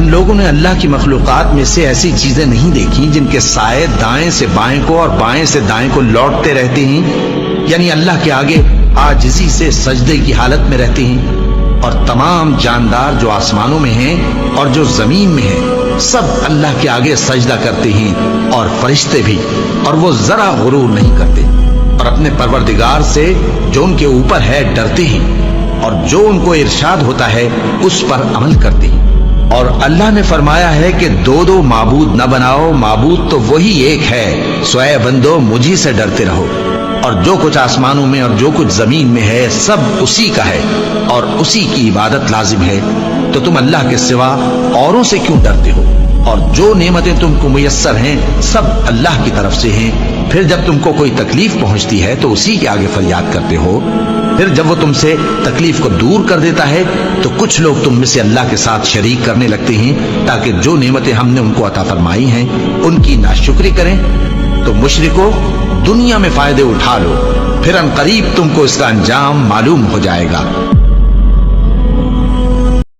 ان لوگوں نے اللہ کی مخلوقات میں سے ایسی چیزیں نہیں دیکھی جن کے سائے دائیں سے بائیں کو اور بائیں سے دائیں کو لوٹتے رہتے ہیں، یعنی اللہ کے آگے عاجزی سے سجدے کی حالت میں رہتے ہیں۔ اور تمام جاندار جو آسمانوں میں ہیں اور جو زمین میں ہیں سب اللہ کے آگے سجدہ کرتے ہیں، اور فرشتے بھی، اور وہ ذرا غرور نہیں کرتے، اور اپنے پروردگار سے جو ان کے اوپر ہے ڈرتے ہیں، اور جو ان کو ارشاد ہوتا ہے اس پر عمل کرتے ہیں۔ اور اللہ نے فرمایا ہے کہ دو معبود نہ بناؤ، معبود تو وہی ایک ہے، سو اے بندو مجھی سے ڈرتے رہو۔ اور جو کچھ آسمانوں میں اور جو کچھ زمین میں ہے سب اسی کا ہے، اور اسی کی عبادت لازم ہے، تو تم اللہ کے سوا اوروں سے کیوں ڈرتے ہو؟ اور جو نعمتیں تم کو میسر ہیں سب اللہ کی طرف سے ہیں۔ پھر جب تم کو کوئی تکلیف پہنچتی ہے تو اسی کے آگے فریاد کرتے ہو، پھر جب وہ تم سے تکلیف کو دور کر دیتا ہے تو کچھ لوگ تم میں سے اللہ کے ساتھ شریک کرنے لگتے ہیں تاکہ جو نعمتیں ہم نے ان کو عطا فرمائی ہیں ان کی ناشکری کریں۔ تو مشرکو، دنیا میں فائدے اٹھا لو، پھر ان قریب تم کو اس کا انجام معلوم ہو جائے گا۔